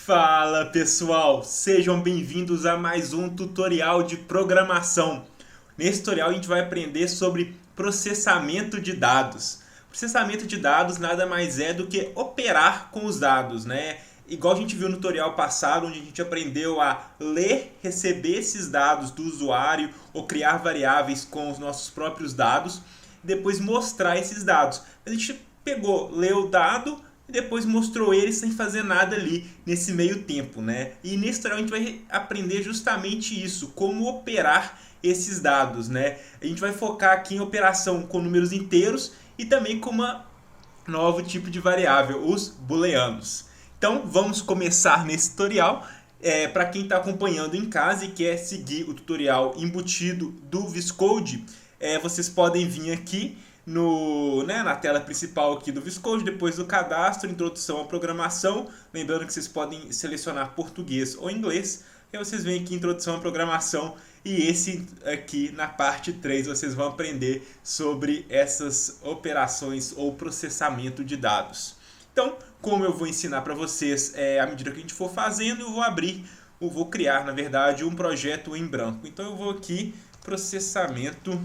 Fala pessoal, sejam bem-vindos a mais um tutorial de programação. Nesse tutorial a gente vai aprender sobre processamento de dados. Processamento de dados nada mais é do que operar com os dados, né? Igual a gente viu no tutorial passado, onde a gente aprendeu a ler, receber esses dados do usuário ou criar variáveis com os nossos próprios dados e depois mostrar esses dados. A gente pegou, leu o dado e depois mostrou ele sem fazer nada ali nesse meio tempo, né? E nesse tutorial a gente vai aprender justamente isso, como operar esses dados, né? A gente vai focar aqui em operação com números inteiros e também com uma novo tipo de variável, os booleanos. Então vamos começar nesse tutorial. Para quem está acompanhando em casa e quer seguir o tutorial embutido do VS Code, vocês podem vir aqui na tela principal aqui do VS Code, depois do cadastro, introdução à programação. Lembrando que vocês podem selecionar português ou inglês. E aí vocês vêm aqui introdução à programação e esse aqui na parte 3 vocês vão aprender sobre essas operações ou processamento de dados. Então, como eu vou ensinar para vocês à medida que a gente for fazendo, eu vou criar, na verdade, um projeto em branco. Então eu vou aqui, processamento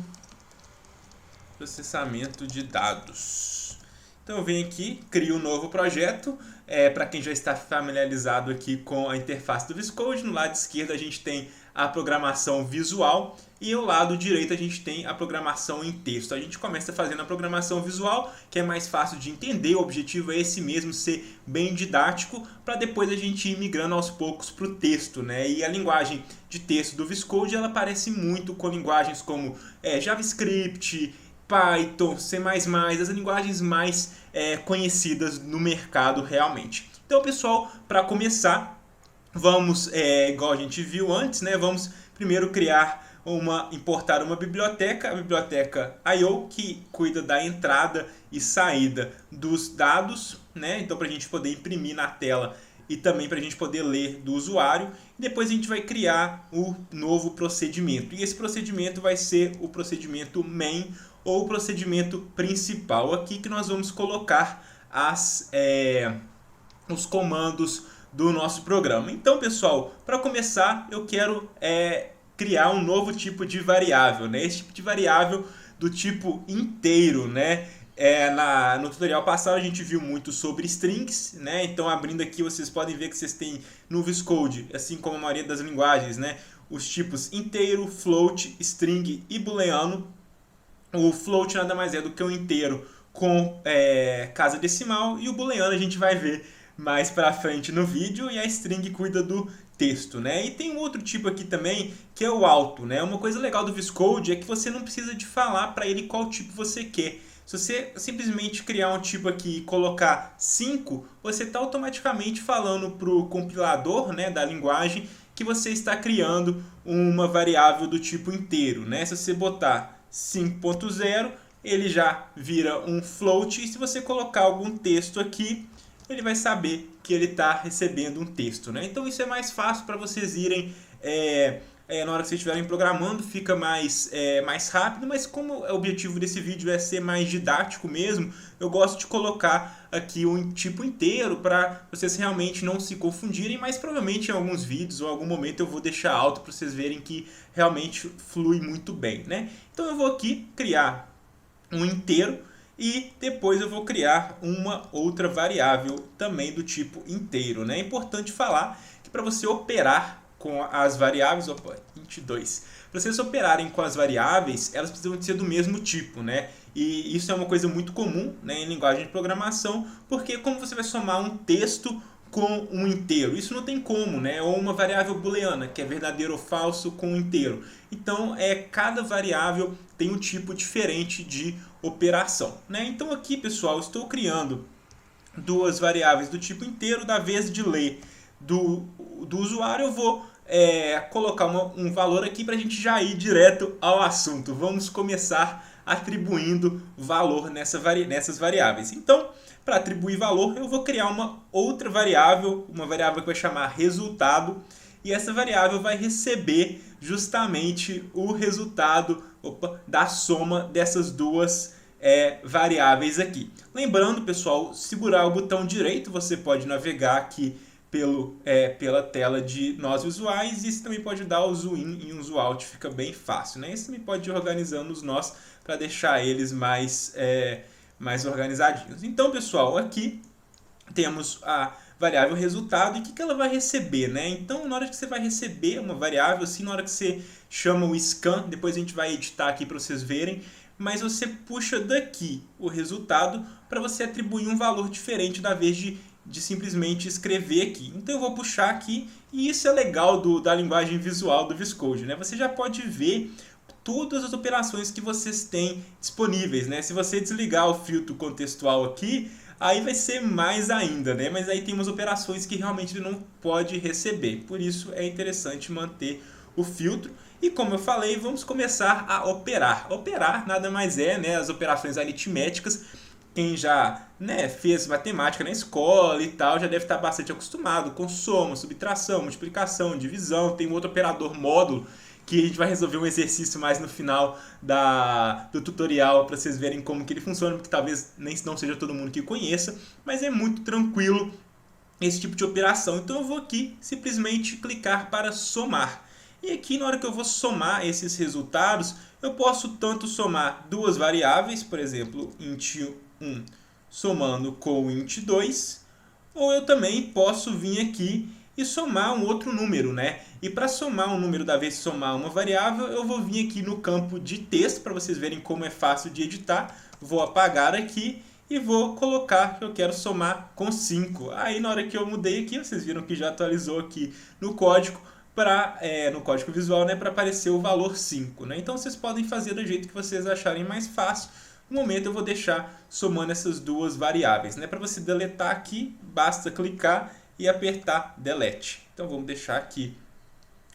de dados. Então eu venho aqui, crio um novo projeto. Para quem já está familiarizado aqui com a interface do VS Code, no lado esquerdo a gente tem a programação visual e ao lado direito a gente tem a programação em texto. A gente começa fazendo a programação visual, que é mais fácil de entender, o objetivo é esse mesmo, ser bem didático, para depois a gente ir migrando aos poucos para o texto, né? E a linguagem de texto do VS Code, ela parece muito com linguagens como JavaScript, Python, C++, as linguagens mais conhecidas no mercado realmente. Então, pessoal, para começar, vamos, igual a gente viu antes, né, vamos primeiro importar uma biblioteca, a biblioteca I/O, que cuida da entrada e saída dos dados, né, então para a gente poder imprimir na tela e também para a gente poder ler do usuário. Depois a gente vai criar o novo procedimento, e esse procedimento vai ser o procedimento main, ou o procedimento principal, aqui que nós vamos colocar os comandos do nosso programa. Então, pessoal, para começar, eu quero criar um novo tipo de variável, né? Esse tipo de variável do tipo inteiro, né? No tutorial passado a gente viu muito sobre strings, né? Então, abrindo aqui, vocês podem ver que vocês têm no VS Code, assim como a maioria das linguagens, né, os tipos inteiro, float, string e booleano. O float nada mais é do que um inteiro com casa decimal, e o booleano a gente vai ver mais pra frente no vídeo, e a string cuida do texto, né? E tem um outro tipo aqui também, que é o alto, né? Uma coisa legal do VS Code é que você não precisa de falar para ele qual tipo você quer. Se você simplesmente criar um tipo aqui e colocar 5, você está automaticamente falando para o compilador, né, da linguagem, que você está criando uma variável do tipo inteiro, né? Se você botar 5.0, ele já vira um float, e se você colocar algum texto aqui, ele vai saber que ele está recebendo um texto, né? Então isso é mais fácil para vocês irem na hora que vocês estiverem programando, fica mais rápido, mas como o objetivo desse vídeo é ser mais didático mesmo, eu gosto de colocar aqui um tipo inteiro para vocês realmente não se confundirem, mas provavelmente em alguns vídeos ou em algum momento eu vou deixar alto para vocês verem que realmente flui muito bem, né? Então eu vou aqui criar um inteiro e depois eu vou criar uma outra variável também do tipo inteiro, né? É importante falar que para você operar com as variáveis, 22. Para vocês operarem com as variáveis, elas precisam ser do mesmo tipo, né? E isso é uma coisa muito comum, né, em linguagem de programação, porque como você vai somar um texto com um inteiro? Isso não tem como, né? Ou uma variável booleana, que é verdadeiro ou falso com um inteiro. Então, cada variável tem um tipo diferente de operação, né? Então aqui, pessoal, estou criando duas variáveis do tipo inteiro. Da vez de ler do usuário, eu vou colocar um valor aqui para a gente já ir direto ao assunto. Vamos começar atribuindo valor nessas variáveis. Então, para atribuir valor, eu vou criar uma outra variável, uma variável que vai chamar resultado, e essa variável vai receber justamente o resultado da soma dessas duas variáveis aqui. Lembrando, pessoal, segurar o botão direito, você pode navegar aqui pela tela de nós visuais, e você também pode dar o zoom in e um zoom out, fica bem fácil, né? E você também pode ir organizando os nós para deixar eles mais organizadinhos. Então, pessoal, aqui temos a variável resultado e o que ela vai receber, né? Então, na hora que você vai receber uma variável, assim, na hora que você chama o scan, depois a gente vai editar aqui para vocês verem, mas você puxa daqui o resultado para você atribuir um valor diferente da vez de simplesmente escrever aqui. Então eu vou puxar aqui, e isso é legal da linguagem visual do VS Code, né? Você já pode ver todas as operações que vocês têm disponíveis, né? Se você desligar o filtro contextual aqui, aí vai ser mais ainda, né? Mas aí tem umas operações que realmente ele não pode receber. Por isso é interessante manter o filtro. E como eu falei, vamos começar a operar. Operar nada mais é, né, as operações aritméticas. Quem já, né, fez matemática na escola e tal, já deve estar bastante acostumado com soma, subtração, multiplicação, divisão. Tem um outro operador módulo que a gente vai resolver um exercício mais no final do tutorial para vocês verem como que ele funciona, porque talvez nem não seja todo mundo que conheça, mas é muito tranquilo esse tipo de operação. Então eu vou aqui simplesmente clicar para somar. E aqui na hora que eu vou somar esses resultados, eu posso tanto somar duas variáveis, por exemplo, int1 somando com int2, ou eu também posso vir aqui e somar um outro número, né? E para somar um número da vez de somar uma variável, eu vou vir aqui no campo de texto, para vocês verem como é fácil de editar. Vou apagar aqui e vou colocar que eu quero somar com 5. Aí na hora que eu mudei aqui, vocês viram que já atualizou aqui no código, no código visual, né, para aparecer o valor 5. Né? Então vocês podem fazer do jeito que vocês acharem mais fácil. No momento eu vou deixar somando essas duas variáveis. Né? Para você deletar aqui, basta clicar e apertar Delete. Então vamos deixar aqui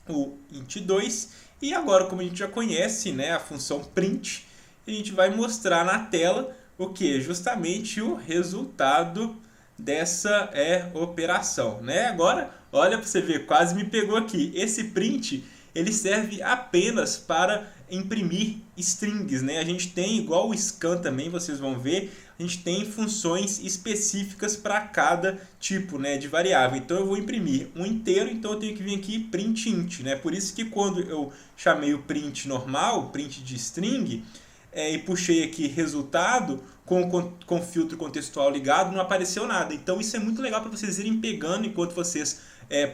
o int2. E agora, como a gente já conhece, né, a função print, a gente vai mostrar na tela o que? Justamente o resultado dessa operação. Né? Agora, olha para você ver, quase me pegou aqui. Esse print ele serve apenas para imprimir strings, né? A gente tem, igual o scan também, vocês vão ver, a gente tem funções específicas para cada tipo, né, de variável. Então eu vou imprimir um inteiro, então eu tenho que vir aqui print int, né? Por isso que quando eu chamei o print normal, print de string, e puxei aqui resultado com filtro contextual ligado, não apareceu nada. Então isso é muito legal para vocês irem pegando enquanto vocês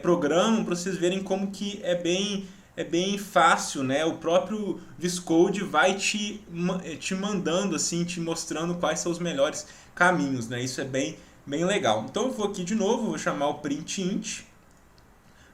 programam, para vocês verem como que é bem fácil, né? O próprio VS Code vai te mandando, assim, te mostrando quais são os melhores caminhos, né? Isso é bem legal. Então eu vou aqui de novo, vou chamar o print int,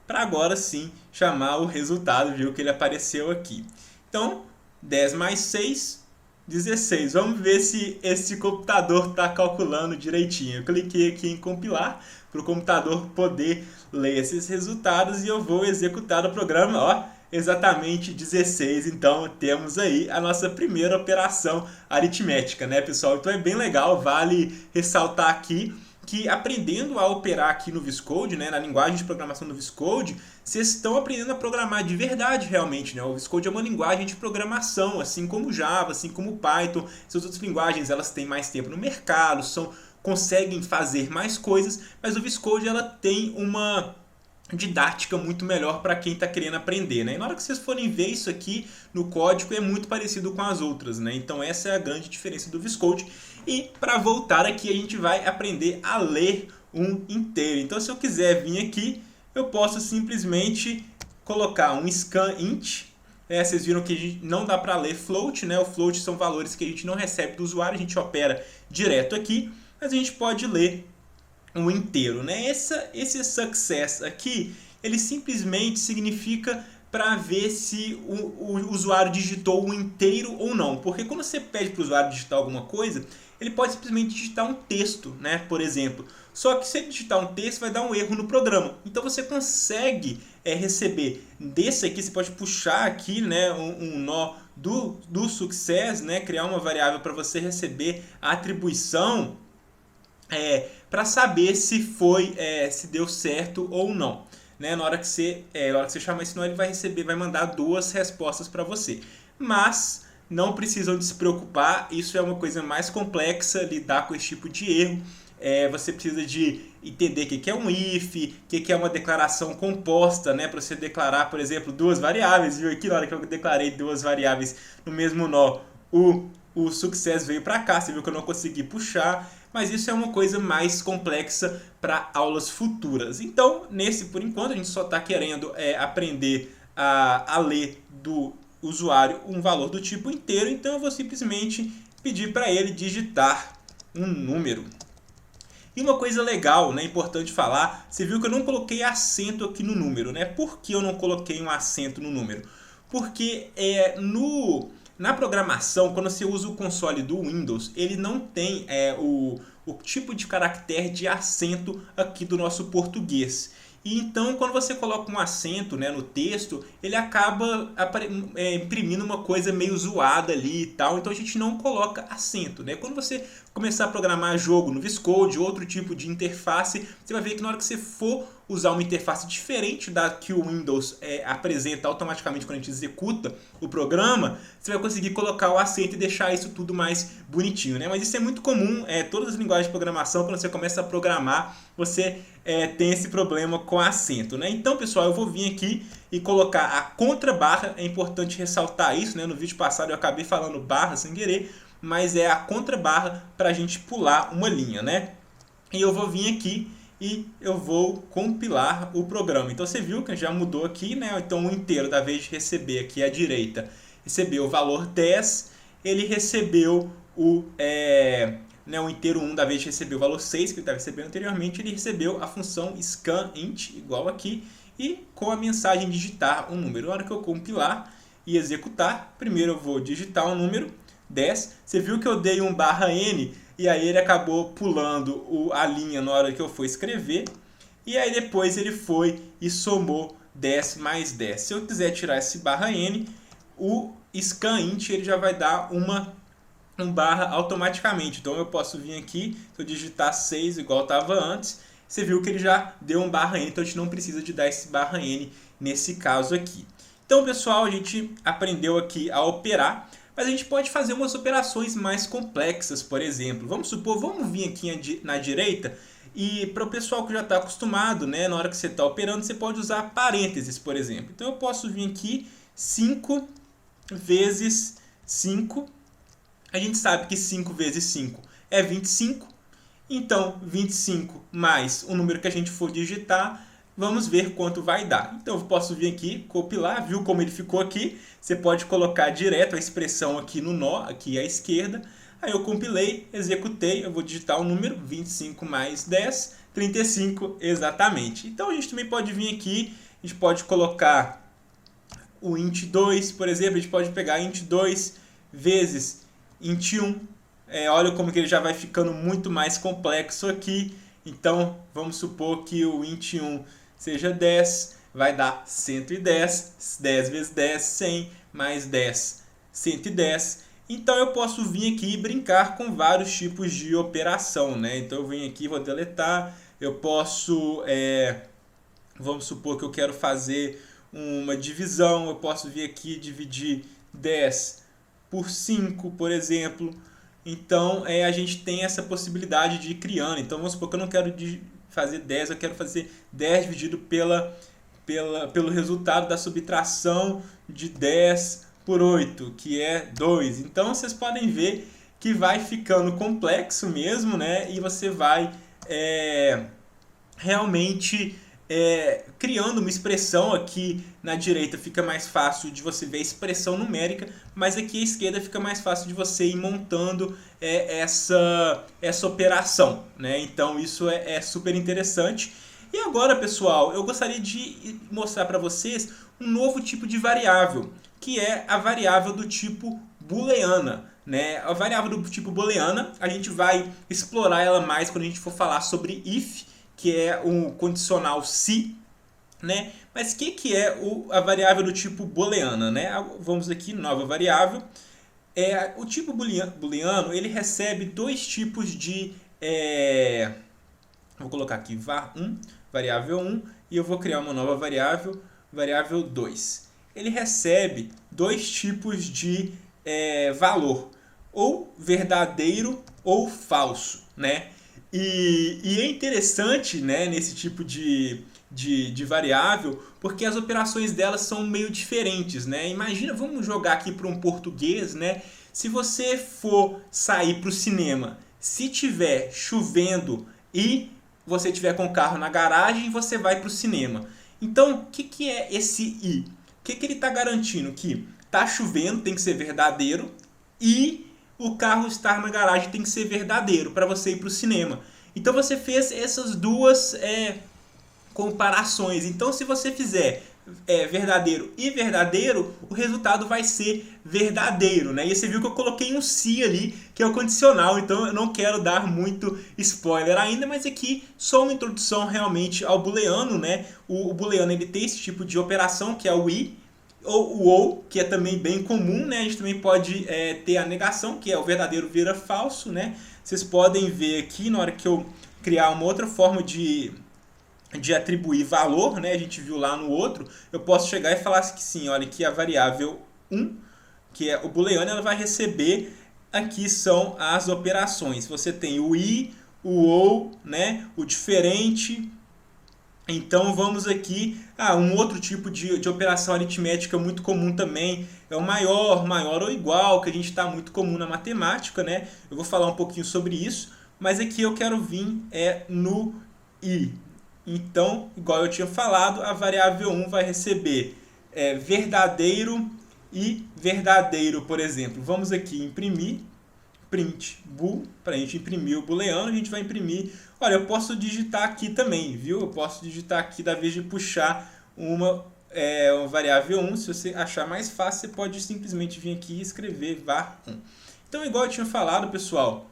para agora sim chamar o resultado, viu que ele apareceu aqui. Então 10 mais 6, 16. Vamos ver se esse computador está calculando direitinho. Eu cliquei aqui em compilar para o computador poder ler esses resultados e eu vou executar o programa. Ó, exatamente 16. Então temos aí a nossa primeira operação aritmética, né, pessoal? Então é bem legal, vale ressaltar aqui que aprendendo a operar aqui no VS Code, né, na linguagem de programação do VS Code, vocês estão aprendendo a programar de verdade realmente, né? O VS Code é uma linguagem de programação, assim como Java, assim como Python. Essas outras linguagens, elas têm mais tempo no mercado, conseguem fazer mais coisas, mas o VS Code ela tem uma didática muito melhor para quem está querendo aprender, né? E na hora que vocês forem ver isso aqui no código é muito parecido com as outras, né? Então essa é a grande diferença do VS Code. E para voltar aqui a gente vai aprender a ler um inteiro. Então se eu quiser vir aqui, eu posso simplesmente colocar um scan int. Vocês viram que não dá para ler float, né? O float são valores que a gente não recebe do usuário, a gente opera direto aqui, mas a gente pode ler um inteiro, né? Esse success aqui, ele simplesmente significa para ver se o usuário digitou o inteiro ou não. Porque quando você pede para o usuário digitar alguma coisa, ele pode simplesmente digitar um texto, né? Por exemplo. Só que se ele digitar um texto, vai dar um erro no programa. Então você consegue receber desse aqui, você pode puxar aqui, né, um nó do success, né? Criar uma variável para você receber a atribuição para saber se se deu certo ou não, né? Na hora que você chamar esse nó, ele vai mandar duas respostas para você. Mas não precisam de se preocupar, isso é uma coisa mais complexa, lidar com esse tipo de erro. você precisa de entender o que é um if, o que é uma declaração composta, né? Para você declarar, por exemplo, duas variáveis. Viu aqui na hora que eu declarei duas variáveis no mesmo nó, o success veio para cá, você viu que eu não consegui puxar, mas isso é uma coisa mais complexa para aulas futuras. Então, por enquanto, a gente só está querendo aprender a ler do usuário um valor do tipo inteiro, então eu vou simplesmente pedir para ele digitar um número. E uma coisa legal, né, importante falar, você viu que eu não coloquei acento aqui no número, né? Por que eu não coloquei um acento no número? Porque na programação, quando você usa o console do Windows, ele não tem o tipo de caractere de acento aqui do nosso português. E então, quando você coloca um acento, né, no texto, ele acaba imprimindo uma coisa meio zoada ali e tal. Então a gente não coloca acento, né? Quando você começar a programar jogo no VS Code, outro tipo de interface, você vai ver que na hora que você for usar uma interface diferente da que o Windows apresenta automaticamente quando a gente executa o programa, você vai conseguir colocar o acento e deixar isso tudo mais bonitinho, né? Mas isso é muito comum, todas as linguagens de programação, quando você começa a programar, você tem esse problema com acento, né? Então, pessoal, eu vou vir aqui e colocar a contrabarra, é importante ressaltar isso, né? No vídeo passado eu acabei falando barra sem querer, mas é a contrabarra para a gente pular uma linha, né? E eu vou vir aqui e eu vou compilar o programa. Então você viu que já mudou aqui, né? Então o inteiro, da vez de receber aqui à direita, recebeu o valor 10, ele recebeu o inteiro 1, da vez de receber o valor 6, que ele estava recebendo anteriormente, ele recebeu a função scanInt, igual aqui, e com a mensagem digitar um número. Na hora que eu compilar e executar, primeiro eu vou digitar um número, 10. Você viu que eu dei um /n e aí ele acabou pulando a linha na hora que eu for escrever. E aí depois ele foi e somou 10 mais 10. Se eu quiser tirar esse /n, o scanInt ele já vai dar um barra automaticamente. Então eu posso vir aqui, se eu digitar 6 igual estava antes, você viu que ele já deu um /n, então a gente não precisa de dar esse /n nesse caso aqui. Então, pessoal, a gente aprendeu aqui a operar, mas a gente pode fazer umas operações mais complexas, por exemplo. Vamos supor, vamos vir aqui na direita e para o pessoal que já está acostumado, né, na hora que você está operando, você pode usar parênteses, por exemplo. Então eu posso vir aqui 5 vezes 5. A gente sabe que 5 vezes 5 é 25. Então 25 mais o número que a gente for digitar, vamos ver quanto vai dar. Então eu posso vir aqui, compilar, viu como ele ficou aqui? Você pode colocar direto a expressão aqui no nó, aqui à esquerda. Aí eu compilei, executei, eu vou digitar o número 25 mais 10, 35 exatamente. Então a gente também pode vir aqui, a gente pode colocar o int 2, por exemplo, a gente pode pegar int 2 vezes int 1. Olha como que ele já vai ficando muito mais complexo aqui. Então vamos supor que o int 1 seja 10, vai dar 110, 10 vezes 10, 100, mais 10, 110. Então eu posso vir aqui e brincar com vários tipos de operação, né? Então eu venho aqui, vou deletar, eu posso, vamos supor que eu quero fazer uma divisão, eu posso vir aqui e dividir 10 por 5, por exemplo. Então a gente tem essa possibilidade de ir criando. Então vamos supor que eu não quero fazer 10, eu quero fazer 10 dividido pelo resultado da subtração de 10 por 8, que é 2. Então vocês podem ver que vai ficando complexo mesmo, né? E você vai realmente criando uma expressão. Aqui na direita fica mais fácil de você ver a expressão numérica, mas aqui à esquerda fica mais fácil de você ir montando essa operação, né? Então isso é super interessante. E agora, pessoal, eu gostaria de mostrar para vocês um novo tipo de variável, que é a variável do tipo booleana, né? A variável do tipo booleana, a gente vai explorar ela mais quando a gente for falar sobre if, que é um condicional se, né? Mas o que é a variável do tipo booleana, né? Vamos aqui, nova variável. O tipo booleano, ele recebe dois tipos de... vou colocar aqui var1, variável 1, e eu vou criar uma nova variável, variável 2. Ele recebe dois tipos de valor, ou verdadeiro ou falso, né? E é interessante, né, nesse tipo de variável, porque as operações delas são meio diferentes, né? Imagina, vamos jogar aqui para um português, né? Se você for sair para o cinema, se tiver chovendo e você tiver com o carro na garagem, você vai para o cinema. Então, o que é esse I? O que ele está garantindo? Que tá chovendo, tem que ser verdadeiro, e o carro estar na garagem tem que ser verdadeiro para você ir para o cinema. Então você fez essas duas comparações. Então se você fizer verdadeiro e verdadeiro, o resultado vai ser verdadeiro, né? E você viu que eu coloquei um se ali, que é o condicional, então eu não quero dar muito spoiler ainda, mas aqui só uma introdução realmente ao booleano, né? O booleano ele tem esse tipo de operação, que é o i, ou o ou, que é também bem comum, né? A gente também pode ter a negação, que é o verdadeiro vira falso, né? Vocês podem ver aqui, na hora que eu criar uma outra forma de atribuir valor, né? A gente viu lá no outro, eu posso chegar e falar que sim, olha, que a variável 1, que é o booleano, ela vai receber, aqui são as operações. Você tem o i, o ou, né? O diferente. Então vamos aqui um outro tipo de operação aritmética muito comum também, é o maior, maior ou igual, que a gente está muito comum na matemática, né? Eu vou falar um pouquinho sobre isso, mas aqui eu quero vir no i. Então, igual eu tinha falado, a variável 1 vai receber verdadeiro e verdadeiro, por exemplo. Vamos aqui imprimir, print bool, para a gente imprimir o booleano, a gente vai imprimir. Olha, eu posso digitar aqui também, viu? Eu posso digitar aqui, da vez de puxar uma variável 1, se você achar mais fácil, você pode simplesmente vir aqui e escrever var1. Então, igual eu tinha falado, pessoal,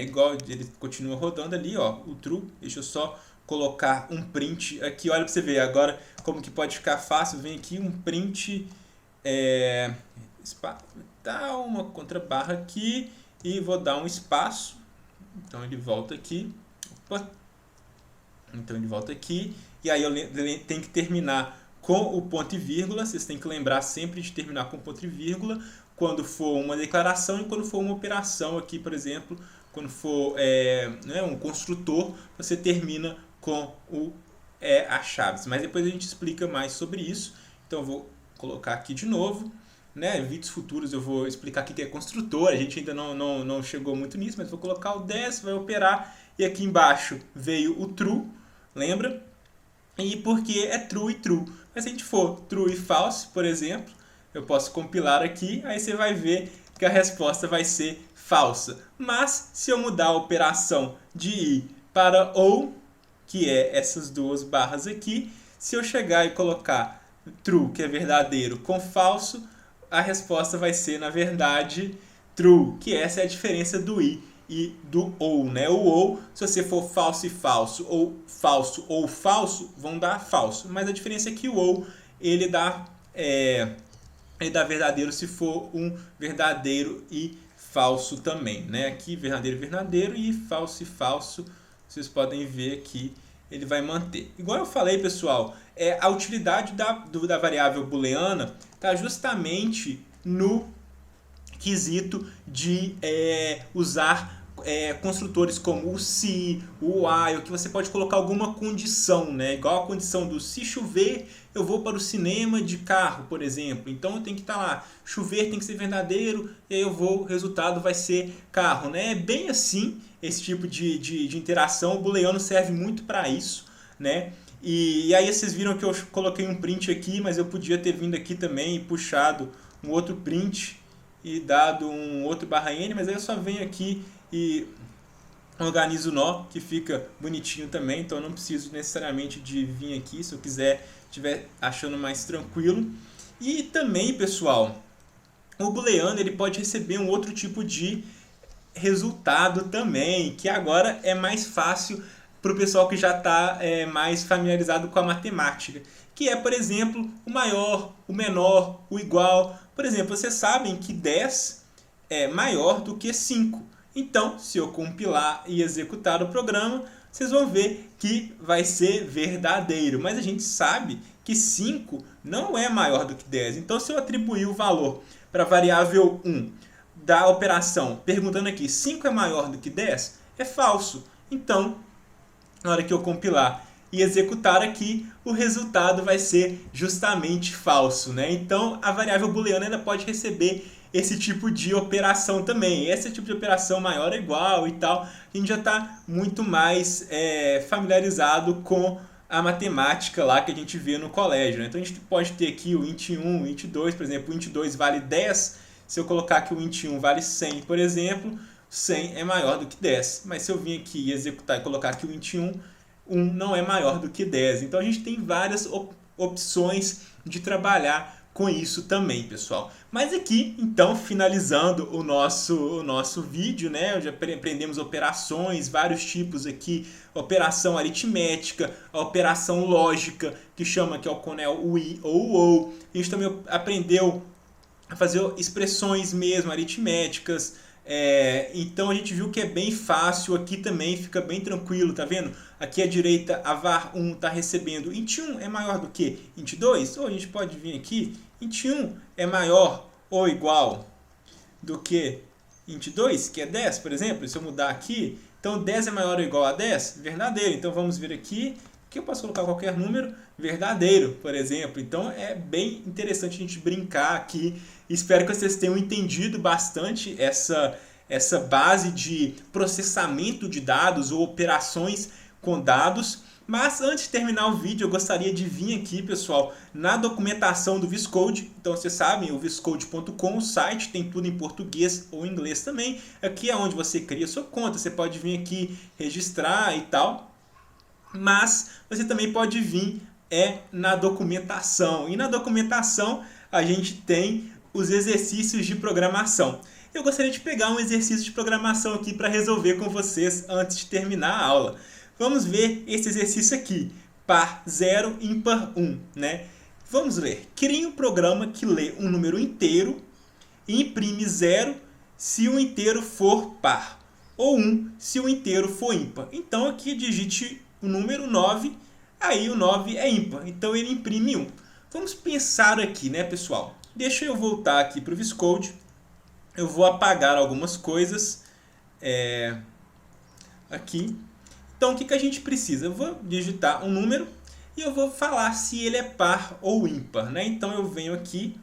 igual ele continua rodando ali, ó, o true, deixa eu só colocar um print aqui, olha para você ver agora como que pode ficar fácil, vem aqui um print, dá uma contrabarra aqui e vou dar um espaço, então ele volta aqui, então ele volta aqui, e aí eu tenho que terminar com o ponto e vírgula, vocês têm que lembrar sempre de terminar com ponto e vírgula, quando for uma declaração e quando for uma operação aqui, por exemplo, quando for um construtor, você termina com as chaves. Mas depois a gente explica mais sobre isso. Então eu vou colocar aqui de novo. Né? Em vídeos futuros eu vou explicar o que é construtor. A gente ainda não chegou muito nisso, mas vou colocar o desse, vai operar. E aqui embaixo veio o true, lembra? E porque é true e true. Mas se a gente for true e false, por exemplo, eu posso compilar aqui, aí você vai ver que a resposta vai ser falsa. Mas se eu mudar a operação de i para ou, que é essas duas barras aqui, se eu chegar e colocar true, que é verdadeiro, com falso, a resposta vai ser, na verdade, true, que essa é a diferença do i e do ou, né? O ou, se você for falso e falso, ou falso, vão dar falso. Mas a diferença é que o ou, ele dá verdadeiro se for um verdadeiro e falso também, né? Aqui verdadeiro e verdadeiro e falso, vocês podem ver aqui, ele vai manter. Igual eu falei, pessoal, a utilidade da variável booleana está justamente no quesito de usar construtores como o se, o while, que você pode colocar alguma condição, né? Igual a condição do se chover, eu vou para o cinema de carro, por exemplo. Então eu tenho que estar lá, chover tem que ser verdadeiro, e aí o resultado vai ser carro, né? É bem assim esse tipo de interação. O booleano serve muito para isso, né? E aí vocês viram que eu coloquei um print aqui, mas eu podia ter vindo aqui também e puxado um outro print e dado um outro /n, mas aí eu só venho aqui e organizo o nó, que fica bonitinho também, então eu não preciso necessariamente de vir aqui, se eu estiver achando mais tranquilo. E também, pessoal, o booleano ele pode receber um outro tipo de resultado também, que agora é mais fácil para o pessoal que já está mais familiarizado com a matemática, que é, por exemplo, o maior, o menor, o igual. Por exemplo, vocês sabem que 10 é maior do que 5. Então, se eu compilar e executar o programa, vocês vão ver que vai ser verdadeiro. Mas a gente sabe que 5 não é maior do que 10. Então, se eu atribuir o valor para a variável 1 da operação, perguntando aqui, 5 é maior do que 10? é falso. Então, na hora que eu compilar e executar aqui, o resultado vai ser justamente falso, né? Então, a variável booleana ainda pode receber esse tipo de operação também. Esse tipo de operação maior ou igual e tal, a gente já está muito mais familiarizado com a matemática lá que a gente vê no colégio, né? Então, a gente pode ter aqui o int 1, o int 2, por exemplo, o int 2 vale 10, se eu colocar que o int 1 vale 100, por exemplo, 100 é maior do que 10. Mas se eu vir aqui e executar e colocar que o int 1 não é maior do que 10. Então a gente tem várias opções de trabalhar com isso também, pessoal. Mas aqui, então, finalizando o nosso vídeo, né? Já aprendemos operações, vários tipos aqui, operação aritmética, a operação lógica, que chama que é o conel o i ou o ou. A gente também aprendeu a fazer expressões mesmo, aritméticas. Então a gente viu que é bem fácil, aqui também fica bem tranquilo, tá vendo? Aqui à direita a var1 está recebendo int 1 é maior do que int 2, ou a gente pode vir aqui, int 1 é maior ou igual do que int 2, que é 10, por exemplo, se eu mudar aqui, então 10 é maior ou igual a 10, verdadeiro, então vamos vir aqui, eu posso colocar qualquer número, verdadeiro, por exemplo. Então é bem interessante a gente brincar aqui. Espero que vocês tenham entendido bastante essa base de processamento de dados ou operações com dados. Mas antes de terminar o vídeo, eu gostaria de vir aqui, pessoal, na documentação do VSCode. Então vocês sabem, o viscode.com, o site tem tudo em português ou inglês também. Aqui é onde você cria sua conta, você pode vir aqui registrar e tal. Mas você também pode vir na documentação. E na documentação a gente tem os exercícios de programação. Eu gostaria de pegar um exercício de programação aqui para resolver com vocês antes de terminar a aula. Vamos ver esse exercício aqui. Par 0, ímpar 1. Né? Vamos ler. Crie um programa que lê um número inteiro e imprime 0 se o inteiro for par. Ou 1 se o inteiro for ímpar. Então aqui digite o número 9, aí o 9 é ímpar, então ele imprime 1. Vamos pensar aqui, né, pessoal? Deixa eu voltar aqui para o VSCode, eu vou apagar algumas coisas aqui. Então o que a gente precisa? Eu vou digitar um número e eu vou falar se ele é par ou ímpar, né? Então eu venho aqui,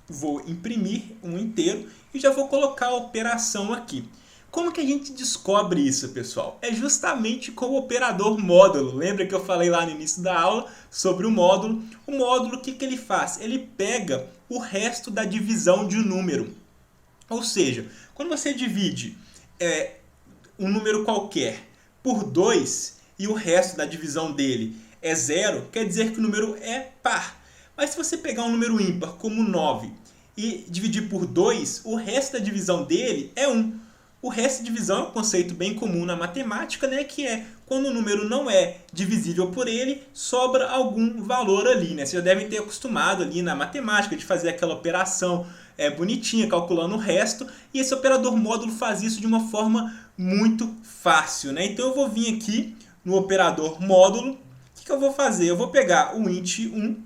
vou imprimir um inteiro e já vou colocar a operação aqui. Como que a gente descobre isso, pessoal? É justamente com o operador módulo. Lembra que eu falei lá no início da aula sobre o módulo? O módulo, o que ele faz? Ele pega o resto da divisão de um número. Ou seja, quando você divide um número qualquer por 2 e o resto da divisão dele é 0, quer dizer que o número é par. Mas se você pegar um número ímpar como 9 e dividir por 2, o resto da divisão dele é 1. O resto de divisão é um conceito bem comum na matemática, né? Que é quando o número não é divisível por ele, sobra algum valor ali, né? Vocês já devem ter acostumado ali na matemática de fazer aquela operação bonitinha, calculando o resto. E esse operador módulo faz isso de uma forma muito fácil, né? Então eu vou vir aqui no operador módulo. O que eu vou fazer? Eu vou pegar o int 1,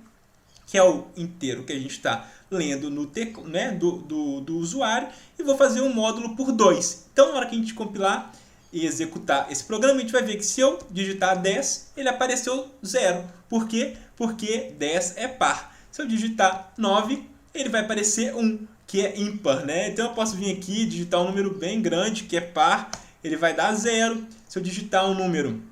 que é o inteiro que a gente está lendo no teclado, né, do usuário, e vou fazer um módulo por 2. Então, na hora que a gente compilar e executar esse programa, a gente vai ver que se eu digitar 10, ele apareceu 0. Por quê? Porque 10 é par. Se eu digitar 9, ele vai aparecer 1, que é ímpar, né? Então, eu posso vir aqui e digitar um número bem grande, que é par, ele vai dar 0. Se eu digitar um número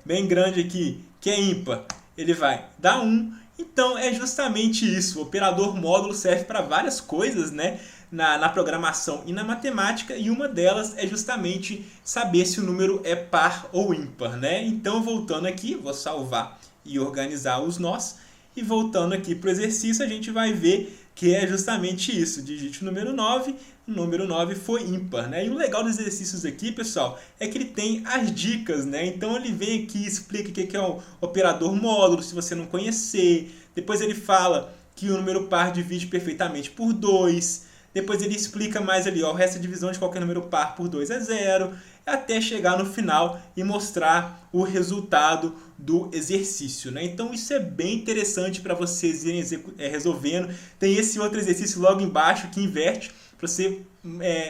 bem grande aqui, que é ímpar, ele vai dar 1. Então é justamente isso, o operador módulo serve para várias coisas, né, na programação e na matemática, e uma delas é justamente saber se o número é par ou ímpar, né? Então voltando aqui, vou salvar e organizar os nós, e voltando aqui para o exercício a gente vai ver que é justamente isso, digite o número 9, o número 9 foi ímpar, né? E o legal dos exercícios aqui, pessoal, é que ele tem as dicas, né? Então ele vem aqui e explica o que é o operador módulo, se você não conhecer. Depois ele fala que o número par divide perfeitamente por 2. Depois ele explica mais ali, ó, o resto da divisão de qualquer número par por 2 é 0. Até chegar no final e mostrar o resultado do exercício, né? Então isso é bem interessante para vocês irem resolvendo. Tem esse outro exercício logo embaixo que inverte. para você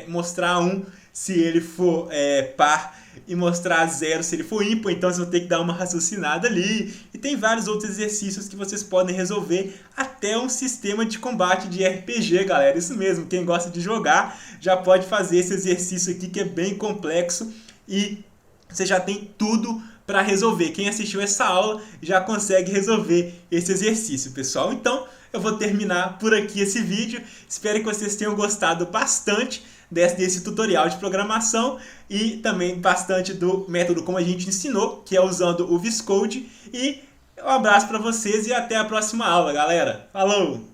mostrar 1 se ele for par e mostrar 0 se ele for ímpar, então você vai ter que dar uma raciocinada ali. E tem vários outros exercícios que vocês podem resolver, até um sistema de combate de RPG, galera. Isso mesmo, quem gosta de jogar já pode fazer esse exercício aqui que é bem complexo e você já tem tudo para resolver. Quem assistiu essa aula já consegue resolver esse exercício, pessoal. Então, eu vou terminar por aqui esse vídeo. Espero que vocês tenham gostado bastante desse tutorial de programação e também bastante do método como a gente ensinou, que é usando o VS Code. E um abraço para vocês e até a próxima aula, galera. Falou!